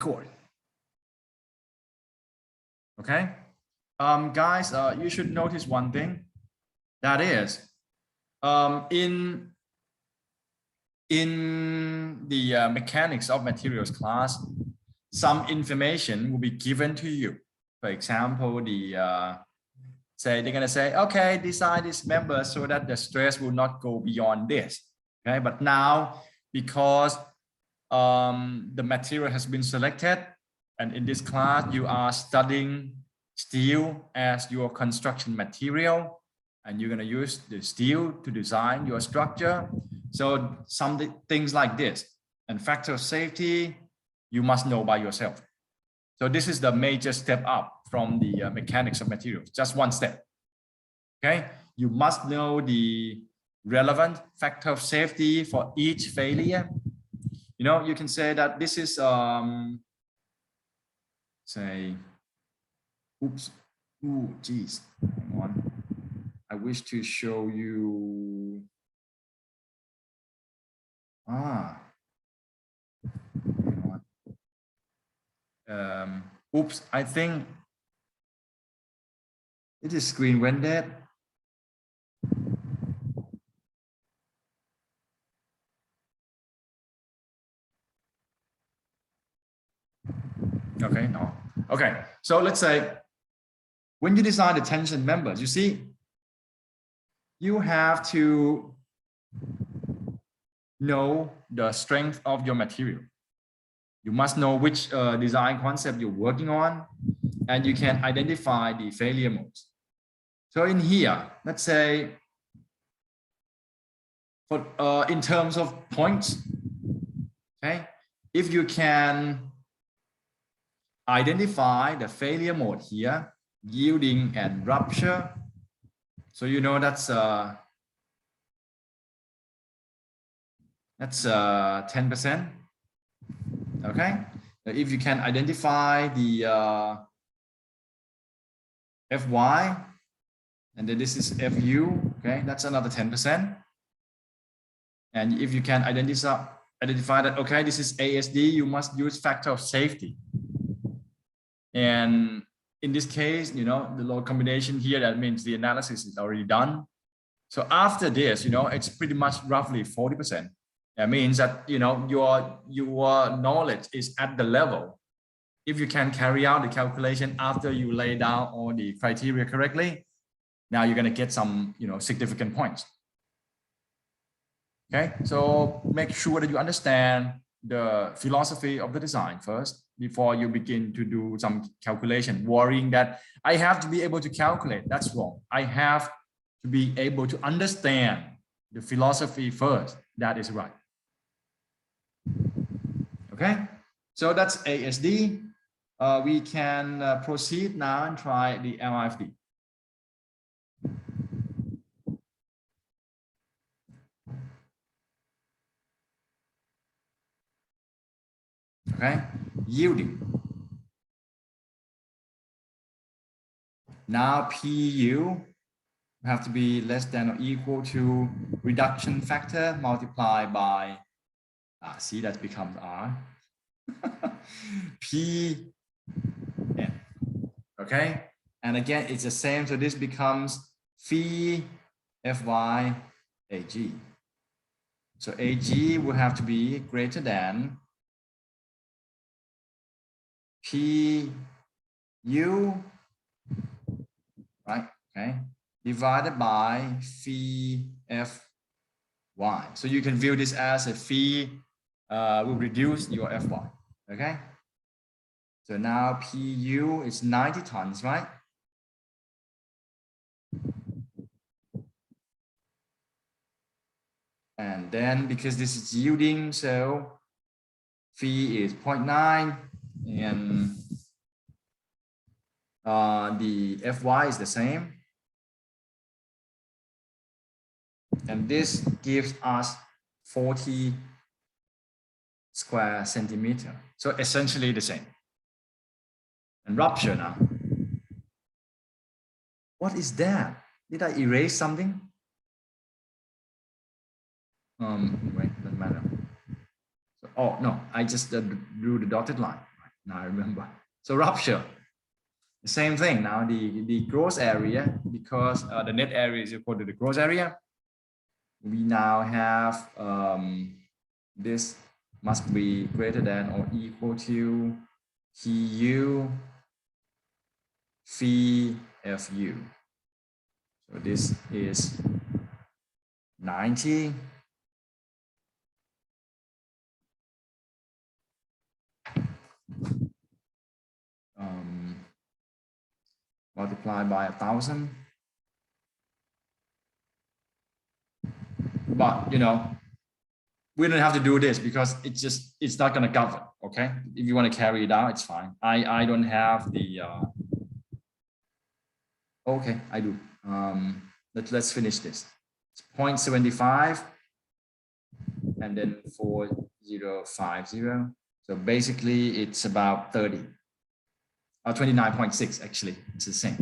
cord. Okay, guys, you should notice one thing. That is, in the mechanics of materials class, some information will be given to you. For example, they're gonna say, okay, design this member so that the stress will not go beyond this. Okay, but now because the material has been selected, and in this class you are studying steel as your construction material, and you're gonna use the steel to design your structure. So some things like this and factor of safety, you must know by yourself. So this is the major step up from the mechanics of materials, just one step. Okay, you must know the relevant factor of safety for each failure. You know, you can say that this is say, oops, ooh, geez, hang on. I wish to show you. Oops, I think it is screen went dead. Okay, no. Okay, so let's say when you design the tension members, you see, you have to know the strength of your material. You must know which design concept you're working on, and you can identify the failure modes. So in here, let's say, for in terms of points, okay, if you can identify the failure mode here, yielding and rupture, so you know that's 10%. Okay, if you can identify the Fy, and then this is Fu, okay, that's another 10%. And if you can identify that, okay, this is ASD, you must use factor of safety. And in this case, you know, the load combination here, that means the analysis is already done. So after this, you know, it's pretty much roughly 40%. That means that, you know, your knowledge is at the level. If you can carry out the calculation after you lay down all the criteria correctly, now you're going to get some, you know, significant points. Okay, so make sure that you understand the philosophy of the design first before you begin to do some calculation, worrying that I have to be able to calculate. That's wrong. I have to be able to understand the philosophy first. That is right. Okay, so that's ASD. We can proceed now and try the LIFD. Okay, yielding. Now PU have to be less than or equal to reduction factor multiplied by, see, that becomes R. P N. Okay, and again, it's the same. So this becomes phi Fy Ag. So Ag will have to be greater than Pu, right? Okay, divided by phi Fy. So you can view this as a phi will reduce your Fy. Okay, so now Pu is 90 tons, right? And then because this is yielding, so phi is 0.9, and the Fy is the same. And this gives us 40 square centimeter. So essentially the same. And rupture now. What is that? Did I erase something? Wait, doesn't matter. So, oh no, I just drew the dotted line. Now I remember. So rupture, the same thing. Now the gross area, because the net area is equal to the gross area, we now have this must be greater than or equal to PU phi FU. So this is 90. Multiplied by 1,000. But you know, we don't have to do this because it's not going to govern. Okay, if you want to carry it out, it's fine. I don't have the okay, I do. Let's finish this. It's 0.75 and then 4050. So basically it's about 30 or 29.6. Actually, it's the same.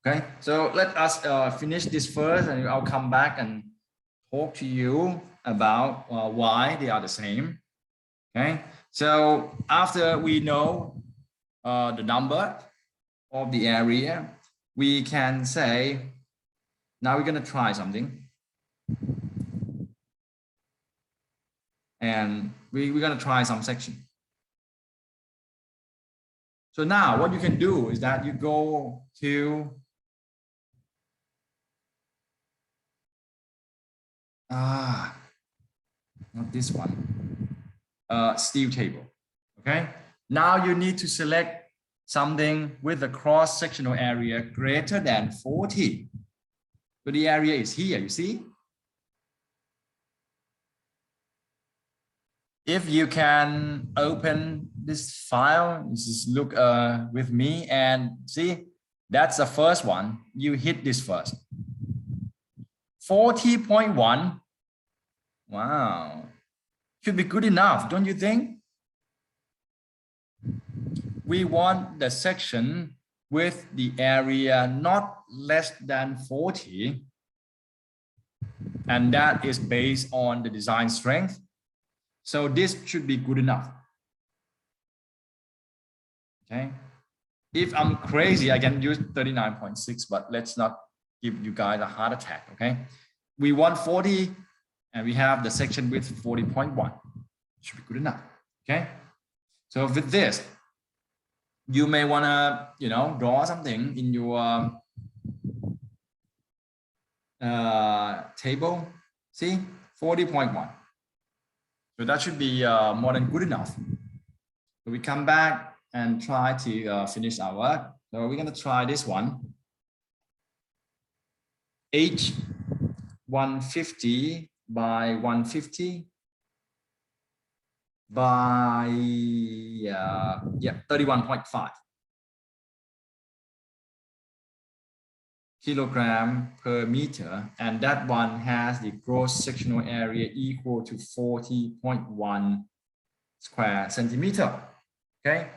Okay, so let us finish this first, and I'll come back and talk to you about why they are the same. Okay, so after we know the number of the area, we can say, now we're going to try something. And we're going to try some section. So now what you can do is that you go to not this one, steel table. Okay, now you need to select something with a cross-sectional area greater than 40. So the area is here, you see. If you can open this file, just look with me and see, that's the first one. You hit this first. 40.1. Wow. Should be good enough, don't you think? We want the section with the area not less than 40. And that is based on the design strength. So this should be good enough. Okay. If I'm crazy, I can use 39.6, but let's not give you guys a heart attack. Okay. We want 40 and we have the section width 40.1. Should be good enough. Okay. So with this, you may want to, you know, draw something in your table. See, 40.1. So that should be more than good enough. So we come back and try to finish our work. So we're going to try this one. H150 by 150 by 31.5 kilogram per meter, and that one has the gross sectional area equal to 40.1 square centimeter. Okay,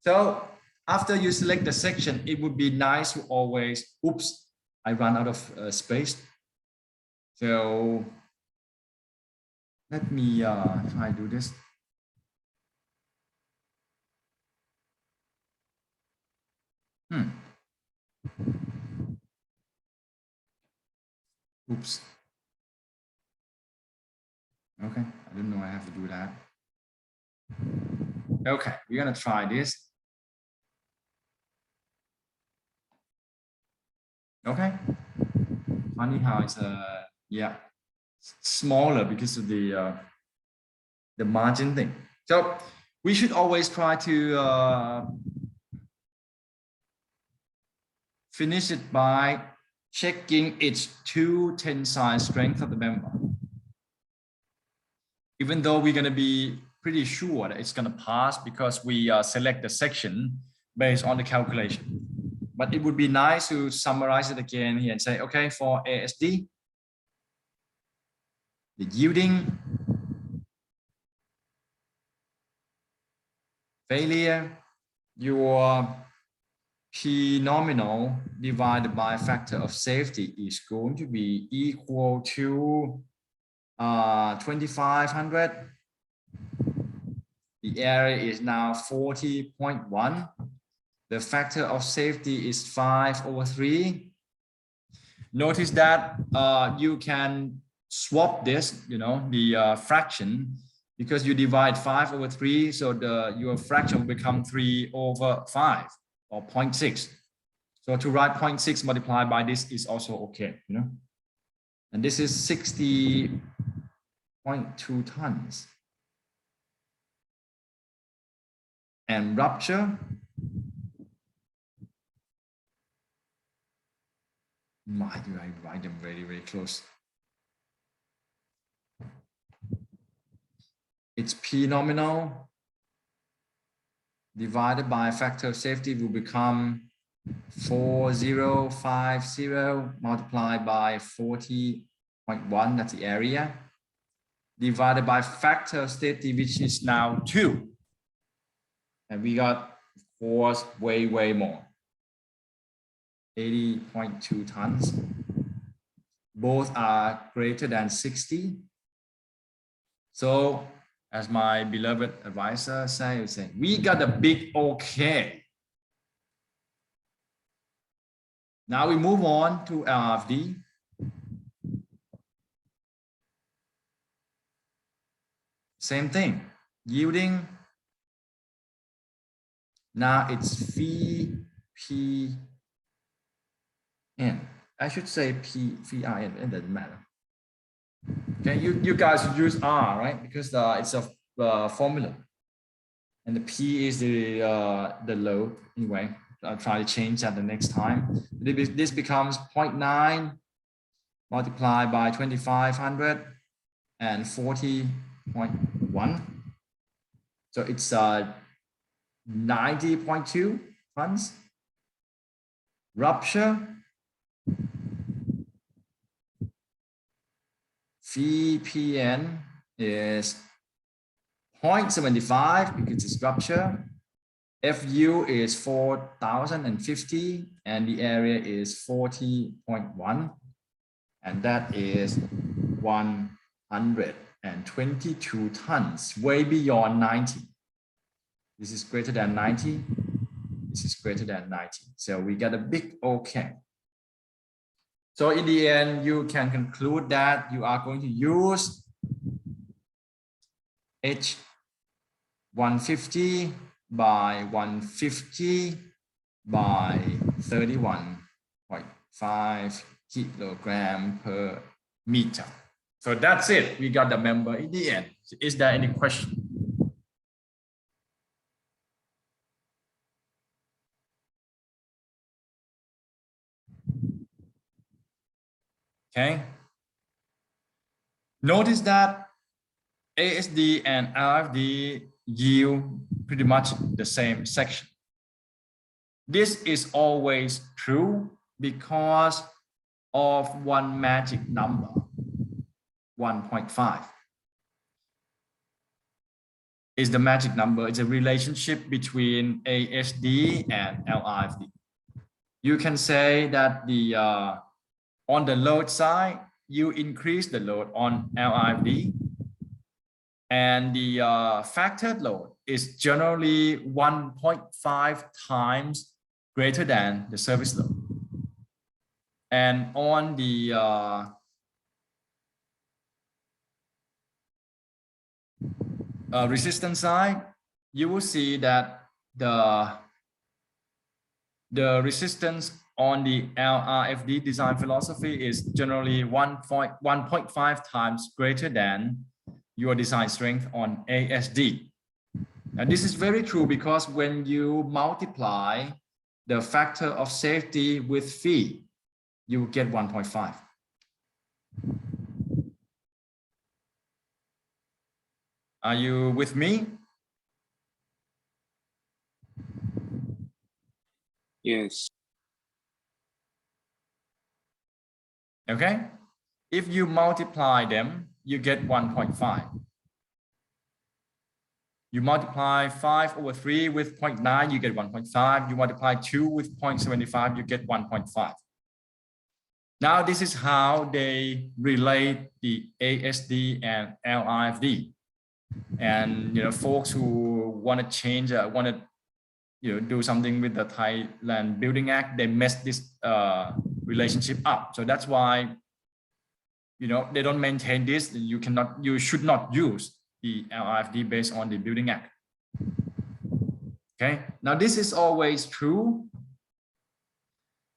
so after you select the section, it would be nice to always, oops, I ran out of space. So let me try to do this. Oops. Okay, I didn't know I have to do that. Okay, we're gonna try this. Okay. Funny how it's smaller because of the margin thing. So we should always try to finish it by checking its two tensile strength of the member. Even though we're going to be pretty sure that it's going to pass because we select the section based on the calculation. But it would be nice to summarize it again here and say, okay, for ASD, the yielding, failure, your P nominal divided by factor of safety is going to be equal to 2500. The area is now 40.1. The factor of safety is 5/3. Notice that you can swap this, the fraction, because you divide 5/3, so your fraction will become 3/5 or 0.6. So to write 0.6 multiplied by this is also okay, And this is 60.2 tons. And rupture, why do I write them very, very close? It's P nominal divided by factor of safety will become 4050 multiplied by 40.1, that's the area, divided by factor of safety, which is now 2. And we got, of course, way, way more. 80.2 tons. Both are greater than 60. So, as my beloved advisor says, we got a big okay. Now we move on to LRFD. Same thing, yielding. Now it's VPN. I should say PVIN, it doesn't matter. Okay, you guys use R, right? Because it's a formula. And the P is the load. Anyway, I'll try to change that the next time. This becomes 0.9 multiplied by 2500 and 40.1. So it's 90.2 tons. Rupture, VPN is 0.75 because it's rupture. FU is 4050 and the area is 40.1, and that is 122 tons, way beyond 90. This is greater than 90. This is greater than 90. So we get a big okay. So in the end, you can conclude that you are going to use H150 by 150 by 31.5 kilogram per meter. So that's it. We got the member in the end. Is there any question? Okay. Notice that ASD and RFD yield pretty much the same section. This is always true because of one magic number, 1.5. Is the magic number. It's a relationship between ASD and LRFD. You can say that the on the load side, you increase the load on LRFD, and the factored load is generally 1.5 times greater than the service load. And on the resistance side, you will see that the resistance on the LRFD design philosophy is generally 1.5 times greater than your design strength on ASD. And this is very true because when you multiply the factor of safety with phi, you will get 1.5. Are you with me? Yes. Okay. If you multiply them, you get 1.5. You multiply 5/3 with 0.9, you get 1.5. You multiply 2 with 0.75, you get 1.5. Now this is how they relate the ASD and LRFD. And folks who want to change, want to do something with the Thailand Building Act, they mess this relationship up. So that's why they don't maintain this. You should not use the LRFD based on the Building Act. Okay, now this is always true,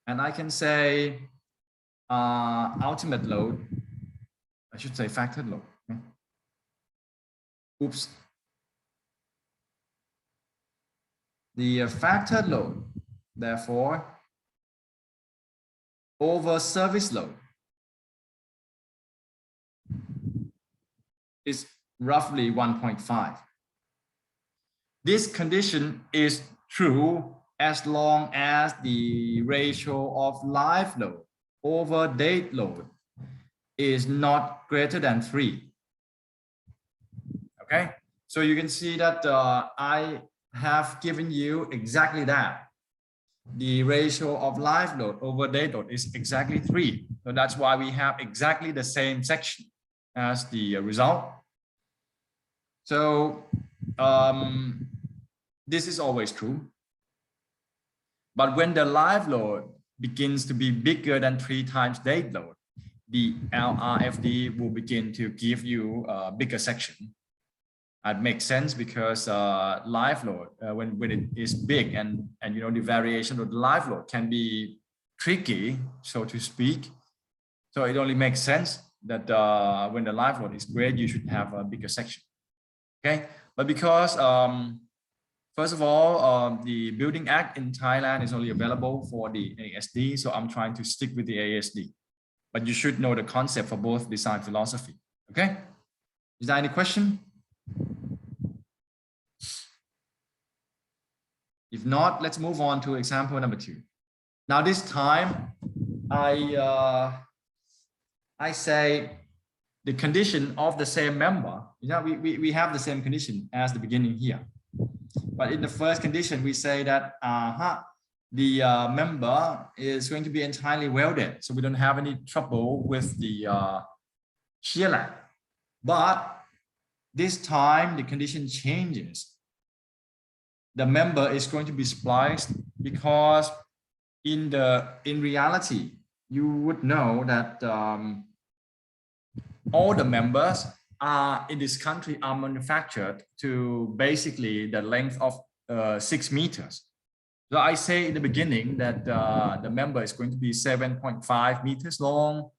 and I can say ultimate load. I should say factored load. Okay. Oops. The factored load, therefore, over service load is roughly 1.5. This condition is true as long as the ratio of live load over date load is not greater than 3. Okay, so you can see that I have given you exactly that. The ratio of live load over date load is exactly 3. So that's why we have exactly the same section as the result. So this is always true. But when the live load begins to be bigger than 3 times date load, the LRFD will begin to give you a bigger section. It makes sense because live load, when it is big and the variation of the live load can be tricky, so to speak. So it only makes sense that when the live load is great, you should have a bigger section. Okay, but because first of all, the Building Act in Thailand is only available for the ASD, so I'm trying to stick with the ASD. But you should know the concept for both design philosophy. Okay, is there any question? If not, let's move on to example number 2. Now this time, I say the condition of the same member. We have the same condition as the beginning here. But in the first condition, we say that the member is going to be entirely welded, so we don't have any trouble with the shear lag. But this time, the condition changes. The member is going to be spliced because in reality, you would know that all the members in this country are manufactured to basically the length of 6 meters. So I say in the beginning that the member is going to be 7.5 meters long.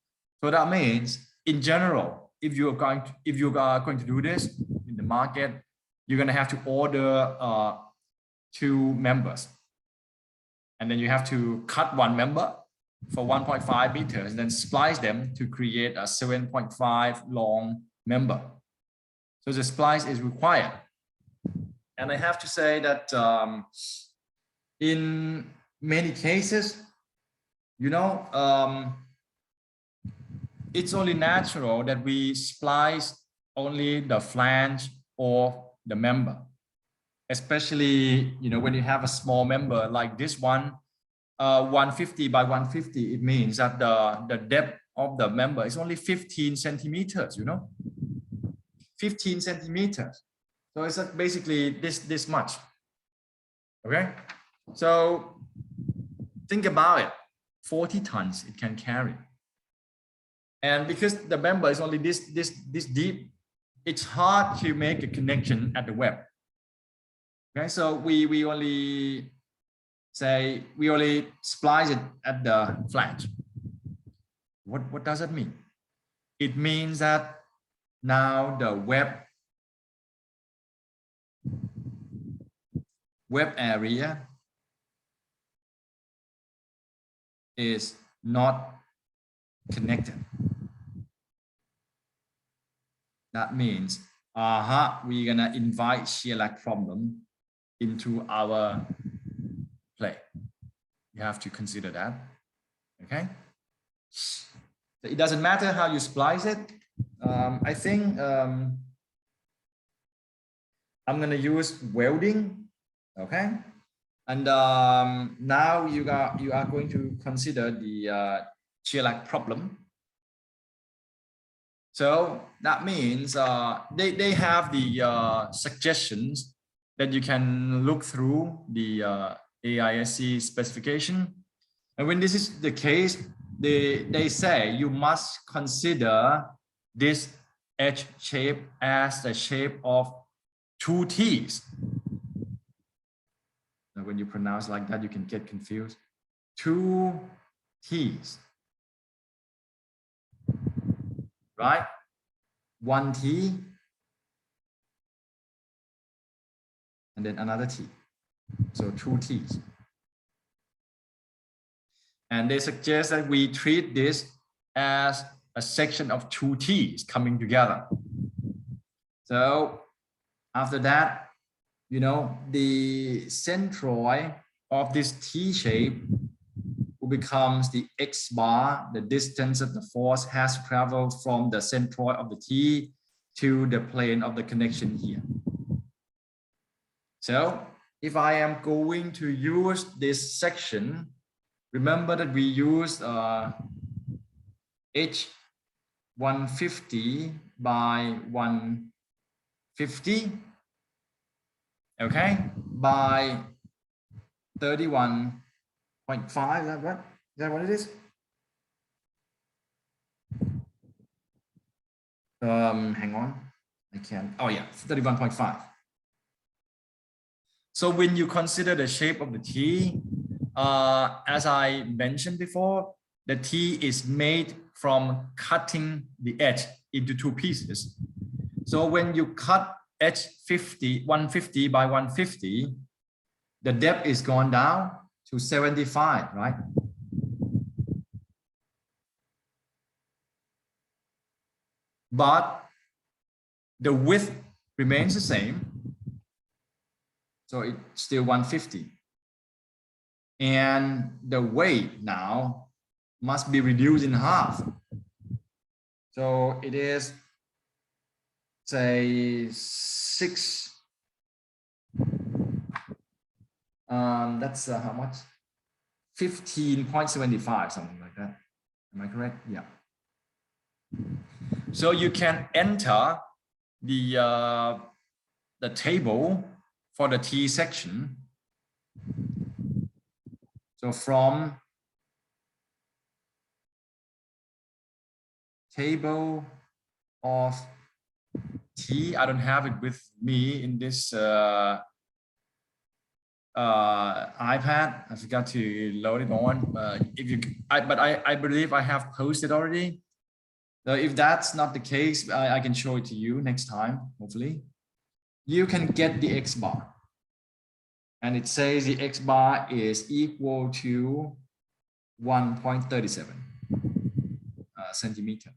So that means in general, if you are going to do this in the market, you're going to have to order 2 members, and then you have to cut 1 member for 1.5 meters, then splice them to create a 7.5 long member. So the splice is required. And I have to say that in many cases, it's only natural that we splice only the flange or the member. Especially, when you have a small member like this one, 150 by 150, it means that the depth of the member is only 15 centimeters, 15 centimeters. So it's basically this much. Okay. So think about it, 40 tons it can carry. And because the member is only this deep, it's hard to make a connection at the web. Okay, so we only splice it at the flange. What does that mean? It means that now the web area is not connected. That means we're gonna invite shear lag problem into our play. You have to consider that. Okay, it doesn't matter how you splice it. I think I'm gonna use welding. Okay, and now you are going to consider the shear lag problem. So that means they have the suggestions that you can look through the AISC specification. And when this is the case, they say you must consider this H shape as the shape of two T's. Now, when you pronounce like that, you can get confused. Two T's. Right? One T and then another T. So two T's. And they suggest that we treat this as a section of two T's coming together. So after that, you know, the centroid of this T shape becomes the X bar, the distance that the force has traveled from the centroid of the T to the plane of the connection here. So if I am going to use this section, remember that we use H 150 by 150, okay, by 31.5, is that what? Is that what it is? Hang on, I can't. Oh yeah, 31.5. So when you consider the shape of the T, as I mentioned before, the T is made from cutting the edge into two pieces. So when you cut edge 150 by 150, the depth is gone down to 75, right? But the width remains the same. So it's still 150. And the weight now must be reduced in half. So it is, say, 6. That's how much? 15.75, something like that. Am I correct? Yeah. So you can enter the table for the T section. So from table of T, I don't have it with me in this iPad. I forgot to load it on. I believe I have posted already. So if that's not the case, I can show it to you next time, hopefully. You can get the X bar. And it says the X bar is equal to 1.37 centimeter.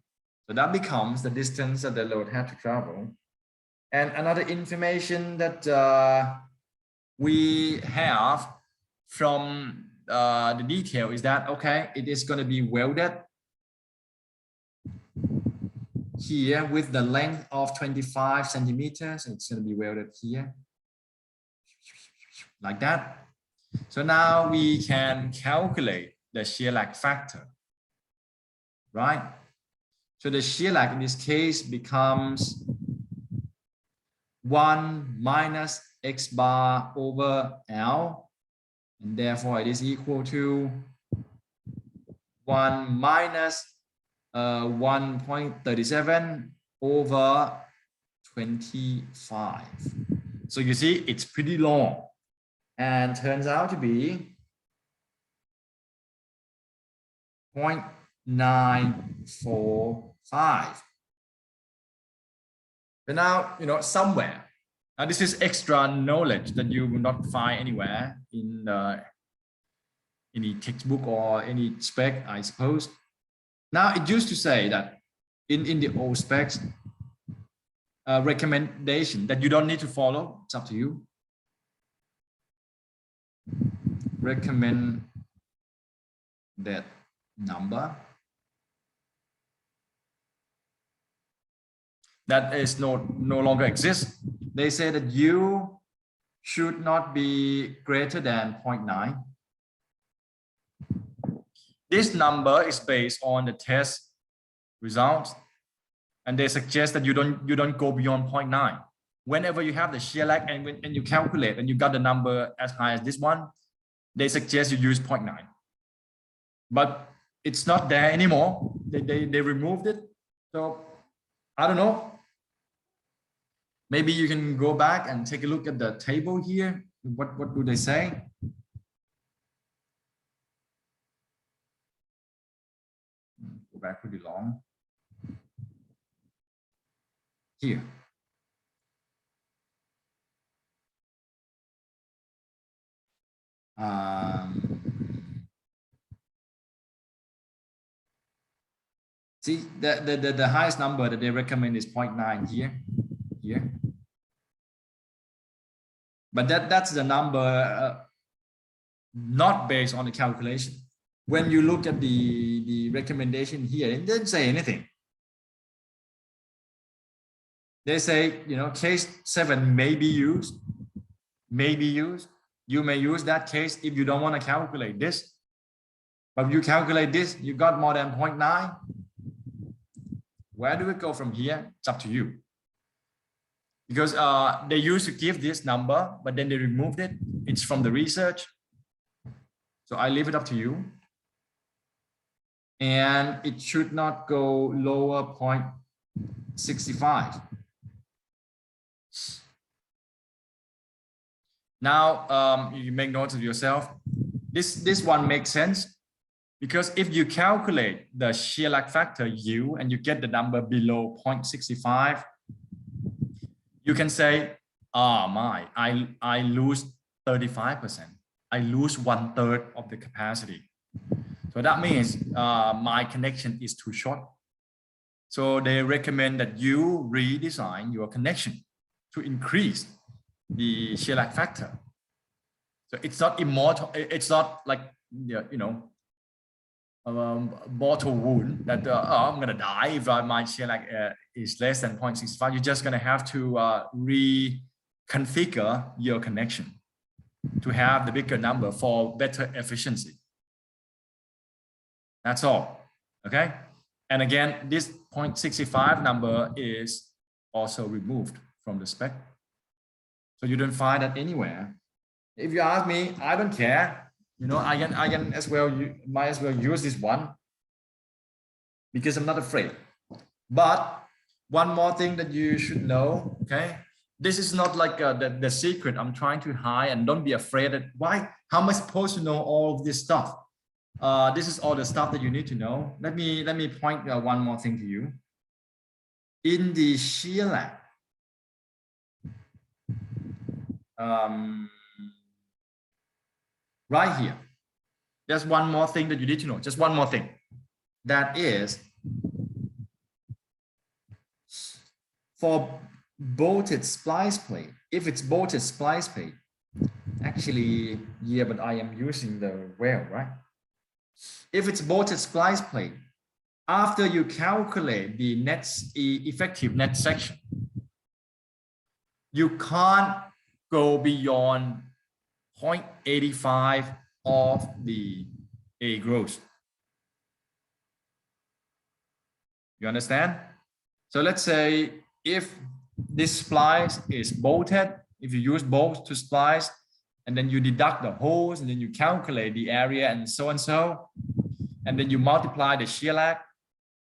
So that becomes the distance that the load had to travel. And another information that we have from the detail is that, okay, it is going to be welded here with the length of 25 centimeters. And it's going to be welded here like that. So now we can calculate the shear lag factor, right? So the shear lag in this case becomes 1 minus X bar over L, and therefore it is equal to 1 minus 1.37 over 25. So you see, it's pretty long and turns out to be 0.945. But now, you know, somewhere, this is extra knowledge that you will not find anywhere in any textbook or any spec, I suppose. Now, it used to say that in the old specs, recommendation that you don't need to follow, it's up to you. Recommend that number that is no longer exists. They say that U should not be greater than 0.9. This number is based on the test results, and they suggest that you don't go beyond 0.9. Whenever you have the shear lag and you calculate and you got the number as high as this one, they suggest you use 0.9. But it's not there anymore. They removed it. So I don't know. Maybe you can go back and take a look at the table here. What do they say? Go back pretty long. Here. See, the highest number that they recommend is 0.9 here. But that's the number not based on the calculation. When you look at the recommendation here, it doesn't say anything. They say, you know, case 7 may be used. You may use that case if you don't want to calculate this. But if you calculate this, you got more than 0.9. Where do we go from here? It's up to you. Because they used to give this number, but then they removed it. It's from the research. So I leave it up to you. And it should not go lower 0.65. Now, you make notes of yourself. This one makes sense because if you calculate the shear lag factor U and you get the number below 0.65, you can say, I lose 35%. I lose 1/3 of the capacity. So that means my connection is too short. So they recommend that you redesign your connection to increase the shear lag factor. So it's not immortal. It's not like, you know, mortal wound that I'm gonna die if my shear lag is less than 0.65. You're just gonna have to reconfigure your connection to have the bigger number for better efficiency. That's all. Okay. And again, this 0.65 number is also removed from the spec. So you don't find that anywhere. If you ask me, I don't care. You know, I can as well, you might as well use this one because I'm not afraid. But one more thing that you should know, okay? This is not like the secret I'm trying to hide, and don't be afraid that why, how am I supposed to know all of this stuff? This is all the stuff that you need to know. Let me point one more thing to you. In the shear lag, right here, there's one more thing that you need to know. Just one more thing. That is for bolted splice plate. If it's bolted splice plate, actually, yeah, but I am using the weld, right? If it's bolted splice plate, after you calculate the effective net section, you can't go beyond 0.85 of the A gross. You understand? So let's say if this splice is bolted, if you use bolts to splice, and then you deduct the holes, and then you calculate the area and so, and then you multiply the shear lag,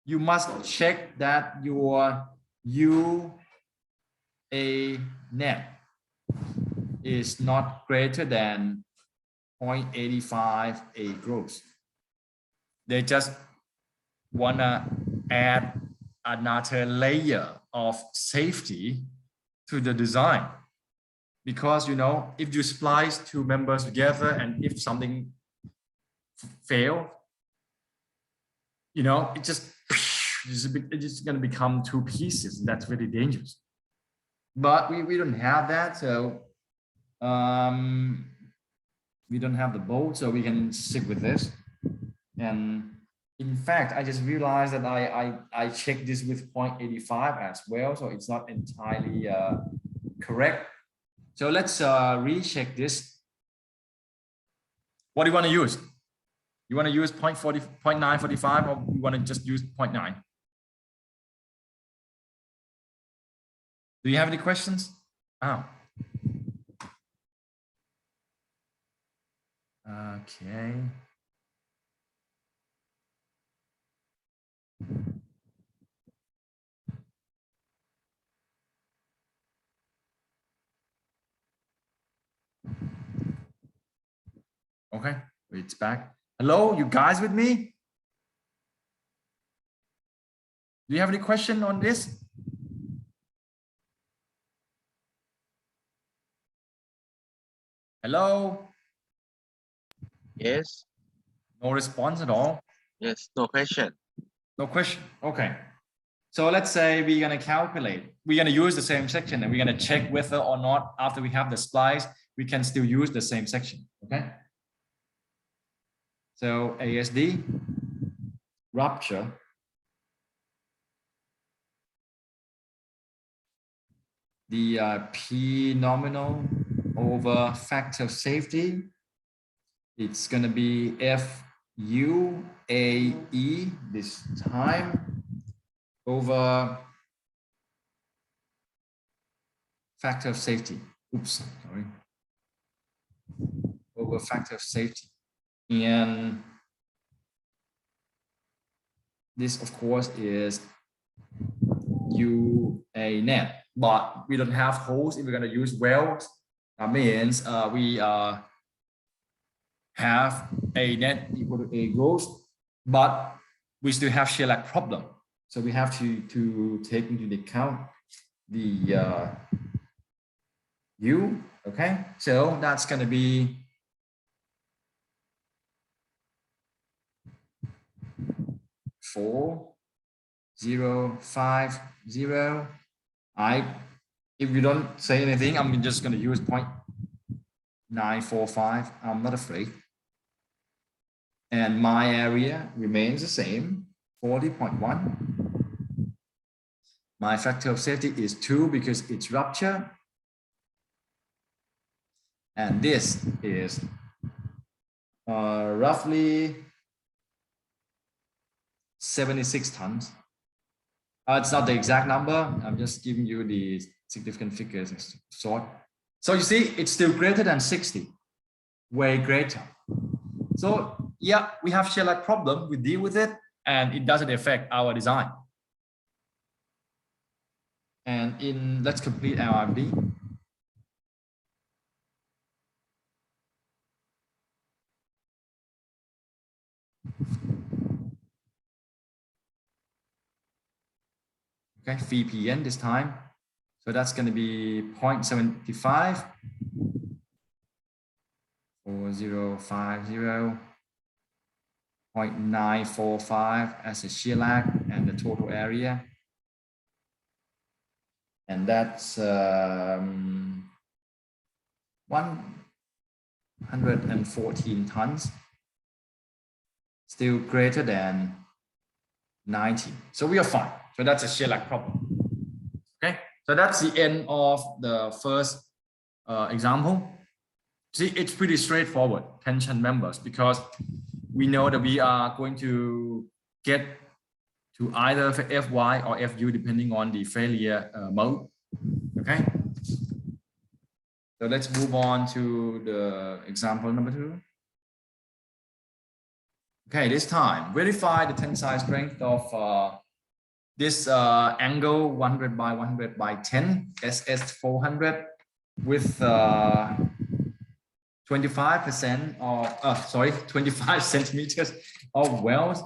you must check that your UA net is not greater than 0.85 A gross. They just wanna add another layer of safety to the design. Because, you know, if you splice two members together and if something fails, you know, it's just going to become two pieces. That's really dangerous. But we don't have that. So we don't have the bolt, so we can stick with this. And in fact, I just realized that I checked this with 0.85 as well. So it's not entirely correct. So let's recheck this. What do you want to use? You want to use 0.945 or you want to just use 0.9? Do you have any questions? Oh. Okay. Okay, it's back. Hello, you guys with me? Do you have any question on this? Hello? Yes. No response at all? Yes. No question. No question. Okay. So let's say we're going to calculate. We're going to use the same section and we're going to check whether or not after we have the splice, we can still use the same section. Okay. So ASD, rupture. The P nominal over factor of safety. It's going to be FUAE this time over factor of safety. Oops, sorry. Over factor of safety. And this, of course, is UA net, but we don't have holes if we're going to use welds. That means we have A net equal to A gross, but we still have shear lag problem. So we have to take into account the U, okay? So that's going to be four, 0, 5, 0. If you don't say anything, I'm just going to use 0.945. I'm not afraid. And my area remains the same, 40.1. My factor of safety is 2 because it's rupture. And this is roughly 76 tons. It's not the exact number. I'm just giving you the significant figures short. So you see, it's still greater than 60, way greater. So yeah, we have shear lag problem. We deal with it, and it doesn't affect our design. And let's complete LRB. Okay, VPN this time. So that's going to be 0.75, 4050, 0.945 as a shear lag and the total area. And that's 114 tons, still greater than 90. So we are fine. So that's a shear lag problem. Okay, so that's the end of the first example. See, it's pretty straightforward, tension members, because we know that we are going to get to either FY or FU depending on the failure mode. Okay, so let's move on to the example number 2. Okay, this time verify the tensile strength of this angle 100 by 100 by 10 SS 400 with 25% of 25 centimeters of welds.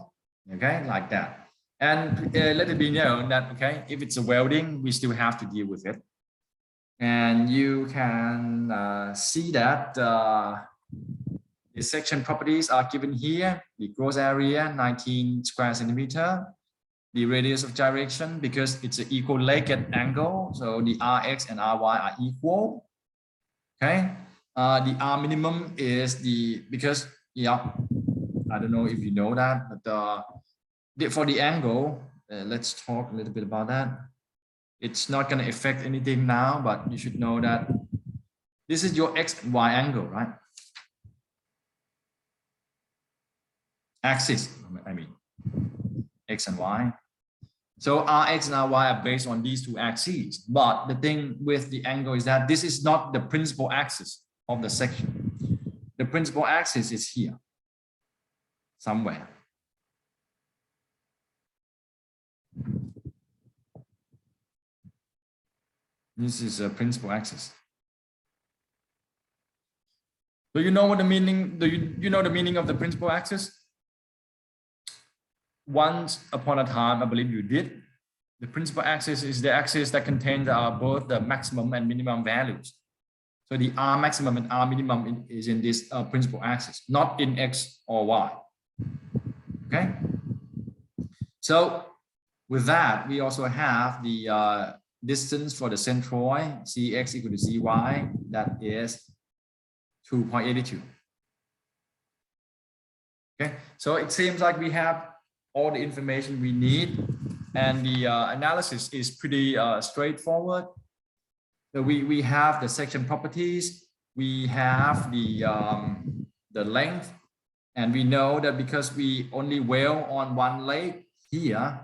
Okay, like that. And let it be known that, okay, if it's a welding, we still have to deal with it. And you can see that the section properties are given here. The gross area, 19 square centimeter. The radius of gyration, because it's an equal legged angle. So the Rx and Ry are equal. Okay. The R minimum is because, yeah, I don't know if you know that, but for the angle, let's talk a little bit about that. It's not going to affect anything now, but you should know that this is your X and Y angle, right? axis, I mean, X and Y. So Rx and Ry are based on these two axes. But the thing with the angle is that this is not the principal axis of the section. The principal axis is here, somewhere. This is a principal axis. Do you know what the meaning? Do you know the meaning of the principal axis? Once upon a time, I believe you did. The principal axis is the axis that contains both the maximum and minimum values. So the R maximum and R minimum is in this principal axis, not in X or Y. Okay. So with that, we also have the distance for the centroid, Cx equal to Cy, that is 2.82. Okay, so it seems like we have all the information we need, and the analysis is pretty straightforward. So we have the section properties, we have the length, and we know that because we only weld on one leg here,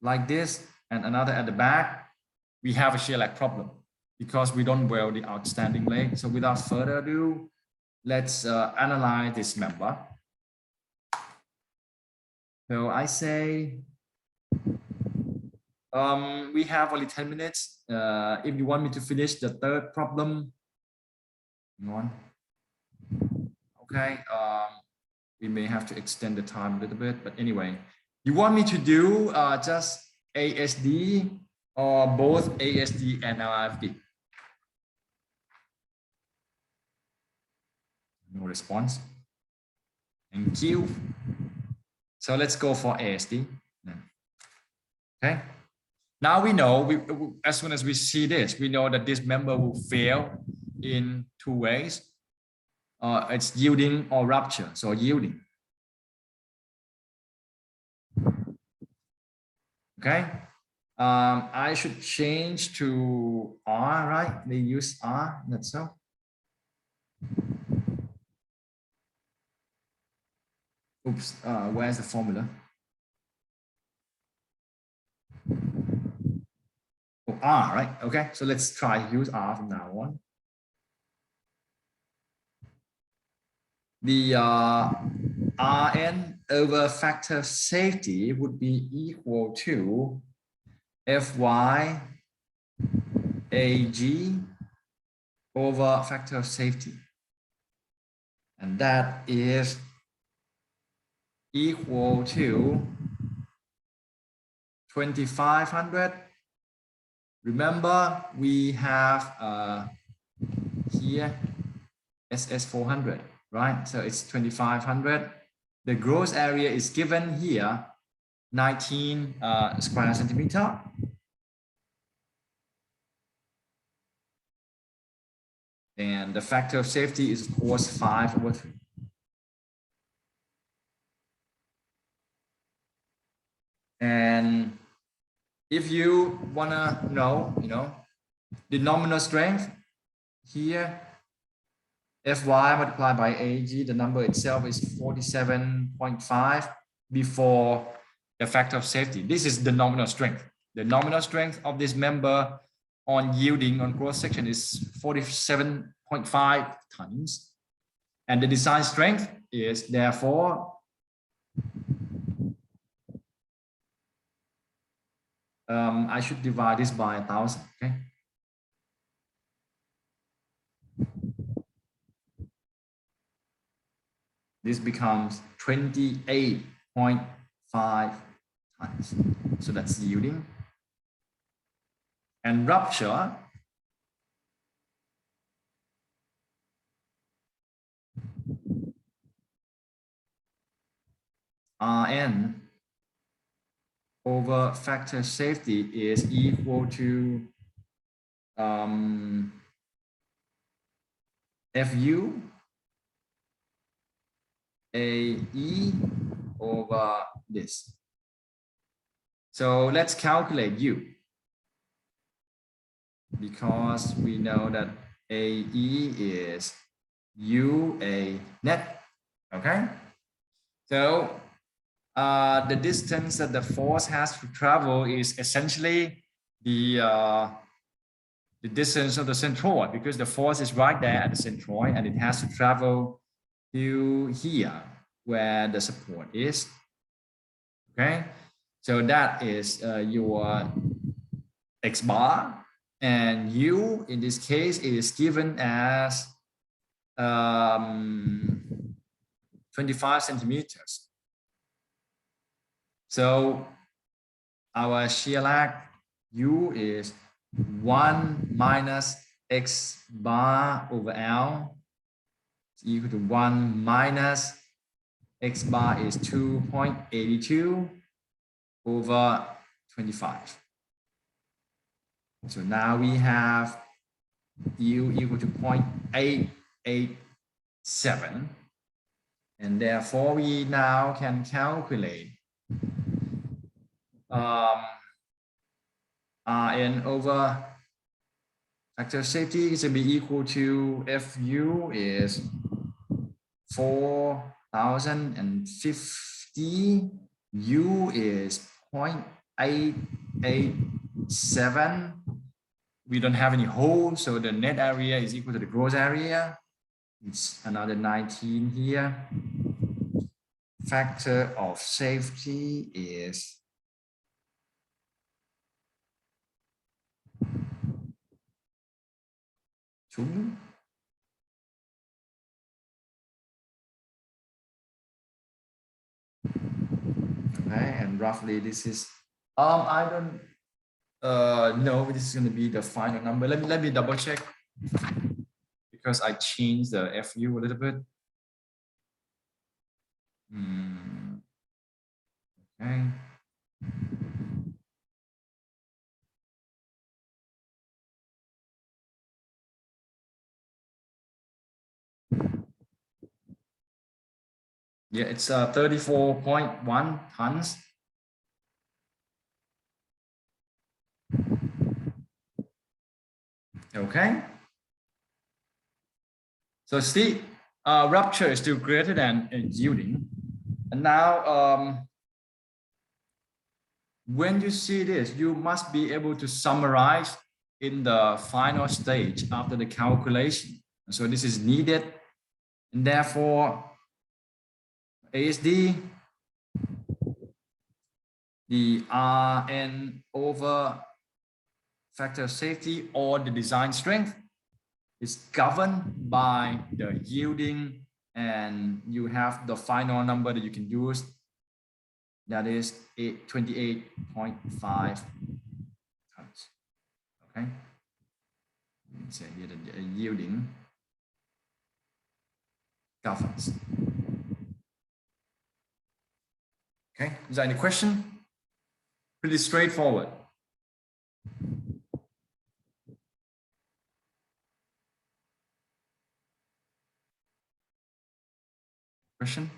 like this, and another at the back, we have a shear lag problem because we don't weld the outstanding leg. So without further ado, let's analyze this member. So I say we have only 10 minutes. If you want me to finish the third problem, okay, we may have to extend the time a little bit, but anyway, you want me to do just ASD or both ASD and LFD? No response. Thank you. So let's go for ASD. Okay. Now we know, as soon as we see this, we know that this member will fail in two ways. It's yielding or rupture. So yielding. Okay. I should change to R, right? They use R, that's so. Oops, where's the formula? Oh, R, right? Okay, so let's try to use R from now on. The Rn over factor of safety would be equal to Fy Ag over factor of safety. And that is equal to 2500. Remember, we have here SS400, right? So it's 2500. The gross area is given here, 19 square centimeter. And the factor of safety is, of course, 5/3. And if you want to know, the nominal strength here, Fy multiplied by Ag, the number itself is 47.5 before the factor of safety. This is the nominal strength. The nominal strength of this member on yielding on cross section is 47.5 tons. And the design strength is therefore I should divide this by 1,000, okay? This becomes 28.5 tons. So that's yielding. And rupture, Rn over factor safety is equal to Fu AE over this. So let's calculate U, because we know that AE is UA net. Okay, so the distance that the force has to travel is essentially the distance of the centroid, because the force is right there at the centroid and it has to travel to here where the support is. Okay, so that is your x bar, and u in this case is given as 25 centimeters. So our shear lag u is 1 minus x bar over L is equal to 1 minus x bar is 2.82 over 25. So now we have u equal to 0.887, and therefore we now can calculate Rn over factor of safety is to be equal to Fu is 4050, U is 0.887. We don't have any holes, so the net area is equal to the gross area. It's another 19 here. Factor of safety is 2. Okay, and roughly this is I don't know this is going to be the final number. Let me double check, because I changed the FU a little bit. Okay. Yeah, it's 34.1 tons. Okay. So see, rupture is still greater than yielding. And now, when you see this, you must be able to summarize in the final stage after the calculation. So this is needed, and therefore ASD, the Rn over factor of safety or the design strength is governed by the yielding, and you have the final number that you can use, that is 28.5 tons. Okay, say here the yielding governs. Okay, is there any question? Pretty straightforward. Question?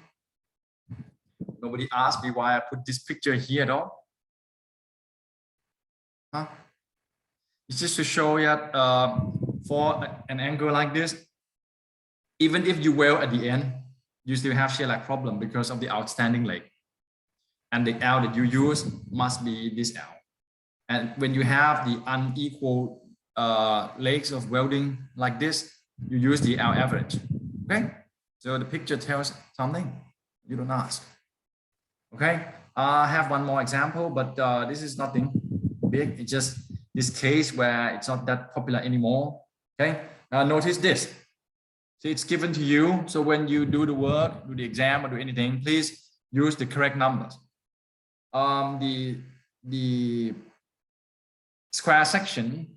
Nobody asked me why I put this picture here at all. Huh? It's just to show that for an angle like this, even if you weld at the end, you still have shear lag problem because of the outstanding leg. And the L that you use must be this L. And when you have the unequal legs of welding like this, you use the L average. Okay, so the picture tells something. You don't ask. Okay, I have one more example, but this is nothing big. It's just this case where it's not that popular anymore. Okay, notice this. So it's given to you. So when you do the work, do the exam or do anything, please use the correct numbers. The square section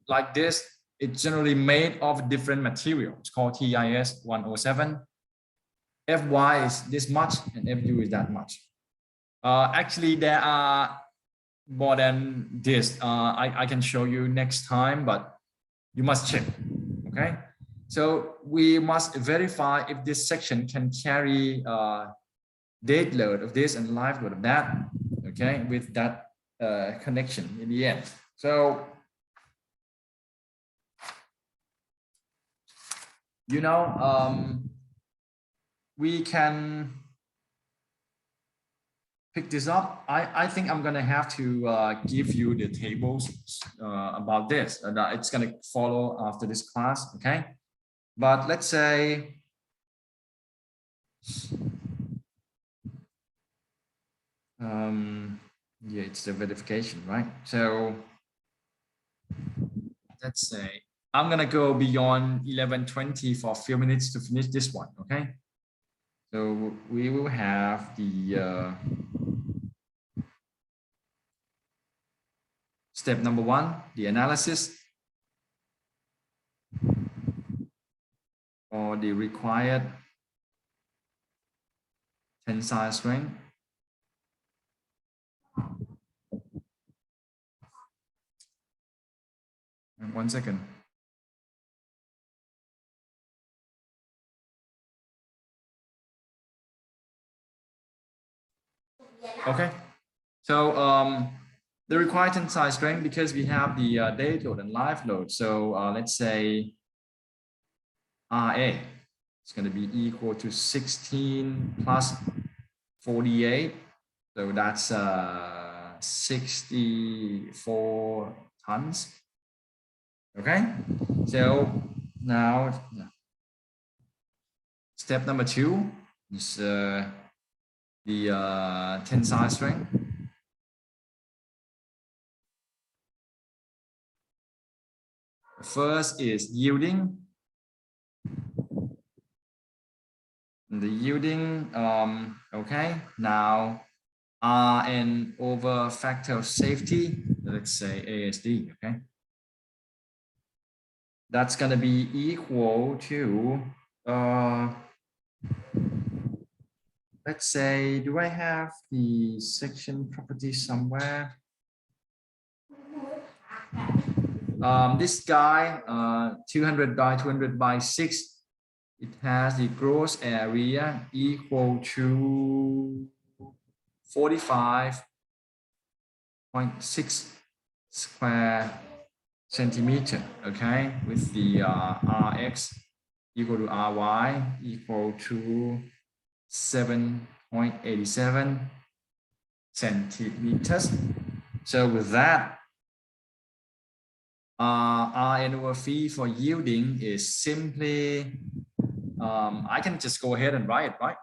like this, it's generally made of different material. It's called TIS 107. Fy is this much and Fu is that much. Actually, there are more than this. I can show you next time, but you must check. Okay, so we must verify if this section can carry dead load of this and live load of that. Okay, with that connection in the end. So you know, we can pick this up. I think I'm gonna have to give you the tables about this. It's gonna follow after this class, okay? But let's say yeah, it's the verification, right? So let's say I'm gonna go beyond 11:20 for a few minutes to finish this one, okay? So we will have the step number 1, the analysis or the required tensile strength. And 1 second. Okay. So the required tensile strength, because we have the date load and live load. So let's say RA is going to be equal to 16 plus 48. So that's 64 tons. Okay. So now step number 2 is the tensile strength. First is yielding. The yielding, okay, now Rn over factor of safety, let's say ASD, okay? That's going to be equal to, let's say, do I have the section property somewhere? This guy, 200 by 200 by 6, it has the gross area equal to 45.6 square centimeter, okay, with the Rx equal to Ry equal to 7.87 centimeters. So with that, Rn over phi for yielding is simply, I can just go ahead and write it, right?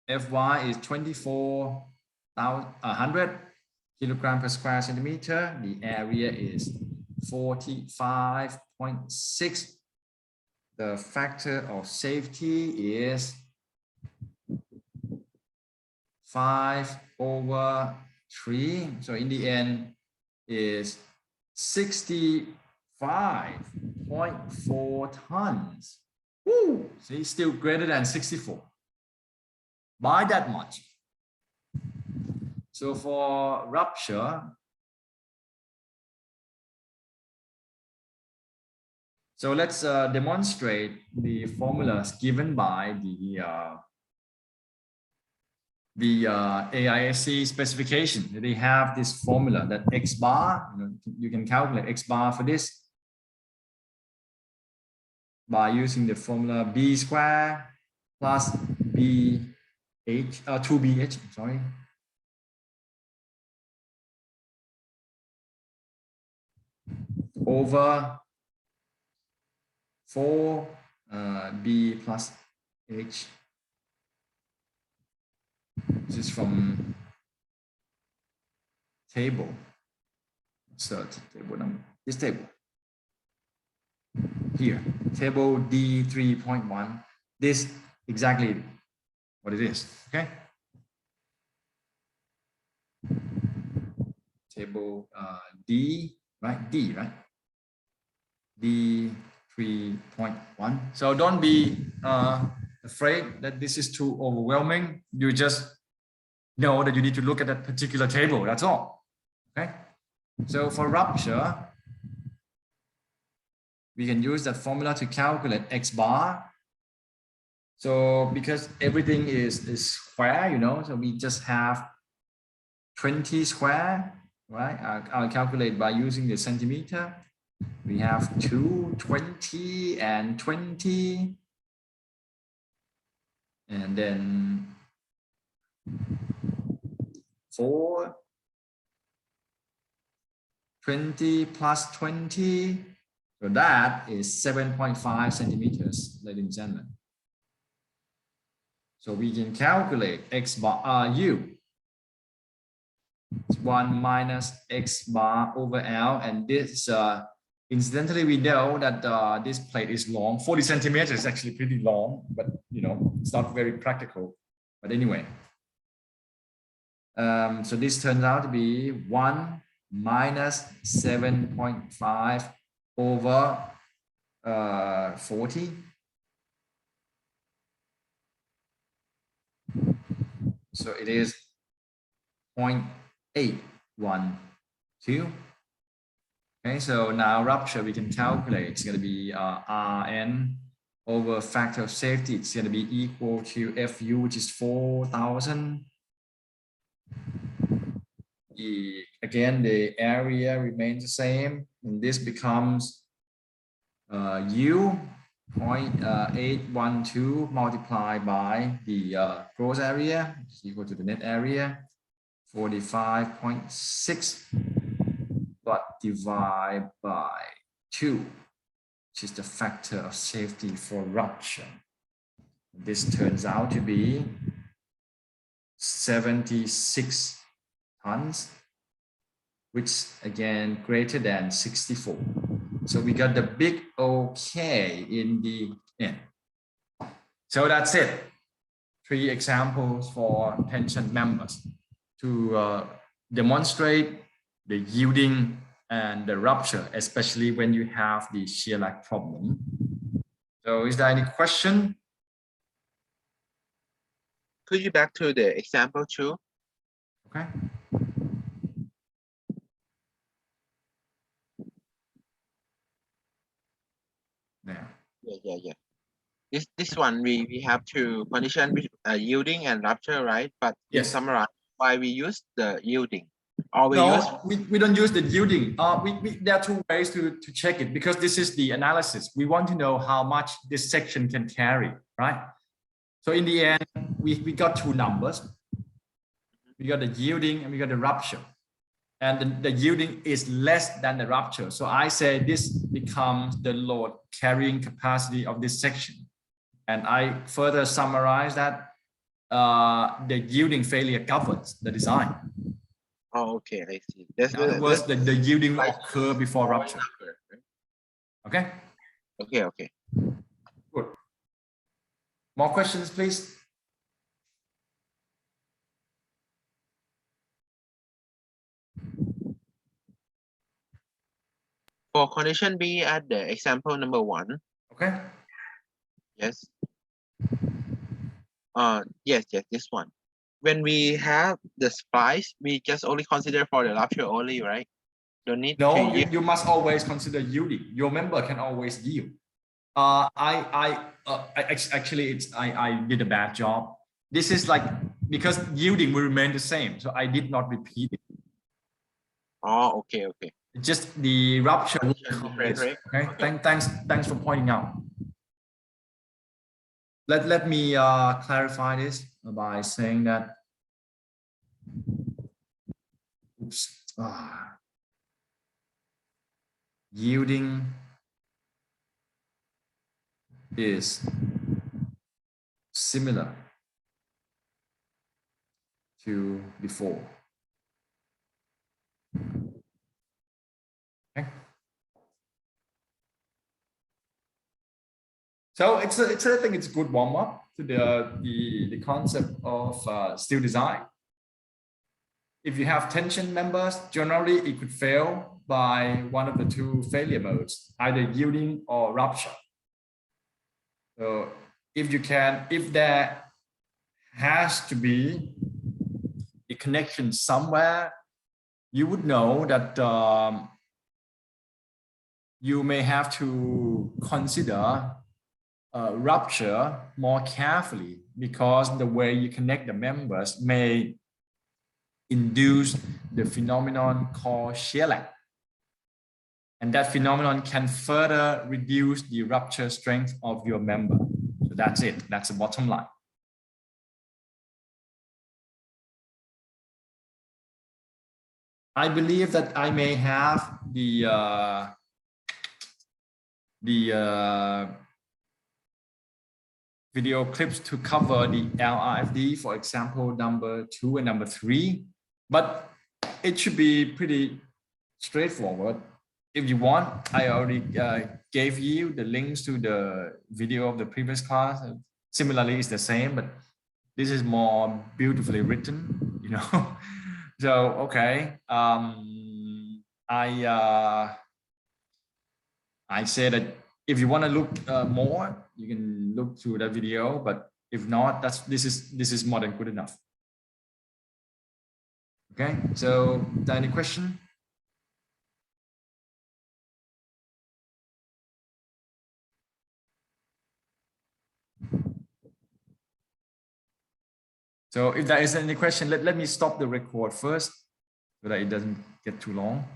Fy is 24,100 kilogram per square centimeter. The area is 45.6. The factor of safety is 5/3. So in the end is 65.4 tons. Woo! See, still greater than 64. By that much. So for rupture, so let's demonstrate the formulas given by the AISC specification. They have this formula that X bar, you can calculate X bar for this by using the formula B square plus BH, 2BH, sorry. Over 4 B plus H. This is from table. So table number, this table. Here, table D3.1. This exactly what it is, okay? Table D, right? D, right? D3.1. So don't be afraid that this is too overwhelming. You just know that you need to look at that particular table. That's all. Okay. So for rupture, we can use that formula to calculate X bar. So because everything is square, so we just have 20 square, right? I'll calculate by using the centimeter. We have 2, 20, and 20. and then 420 plus 20, so that is 7.5 centimeters, ladies and gentlemen. So we can calculate x bar u. It's 1 minus x bar over L, and this incidentally we know that this plate is long. 40 centimeters is actually pretty long, but you know it's not very practical. But anyway, so this turns out to be 1 minus 7.5 over 40. So it is 0.812. Okay, so now rupture we can calculate. It's going to be Rn over factor of safety. It's going to be equal to Fu, which is 4,000. Again, the area remains the same, and this becomes U 0.812 multiplied by the gross area, which is equal to the net area, 45.6, but divide by 2, which is the factor of safety for rupture. This turns out to be 76 tons, which again greater than 64. So we got the big OK in the end. So that's it. 3 examples for tension members to demonstrate the yielding and the rupture, especially when you have the shear lag problem. So is there any question? Could you back to the example 2? Okay. There. Yeah. This one we have to condition with yielding and rupture, right? But yes. In summarize, why we use the yielding? Or we we don't use the yielding. There are 2 ways to check it, because this is the analysis. We want to know how much this section can carry, right? So in the end, we got 2 numbers. We got the yielding and we got the rupture. And the yielding is less than the rupture. So I say this becomes the load carrying capacity of this section. And I further summarize that the yielding failure governs the design. Oh, okay, I see. In other words, the yielding will occur before rupture. Okay? Okay. Good. More questions, please? For condition B at the example number 1. Okay. Yes. Yes, this one. When we have the splice, we just only consider for the rupture only, right? Don't need no, to you must always consider yielding. Your member can always yield. Actually, I did a bad job. This is like, because yielding will remain the same, so I did not repeat it. Oh, okay. Just the rupture. Okay. Thanks for pointing out. Let me clarify this by saying that. Yielding is similar to before. Okay. So I think it's a good warm up to the concept of steel design. If you have tension members, generally it could fail by one of the 2 failure modes, either yielding or rupture. So if there has to be a connection somewhere, you would know that you may have to consider rupture more carefully, because the way you connect the members may induce the phenomenon called shear lag. And that phenomenon can further reduce the rupture strength of your member. So that's it. That's the bottom line. I believe that I may have the video clips to cover the LRFD, for example, number 2 and number 3, but it should be pretty straightforward. If you want, I already gave you the links to the video of the previous class. Similarly, it's the same, but this is more beautifully written, you know. So, okay. I say that if you want to look more, you can look through that video, but if not, this is more than good enough. Okay, so any question? So if there is any question, let me stop the record first so that it doesn't get too long.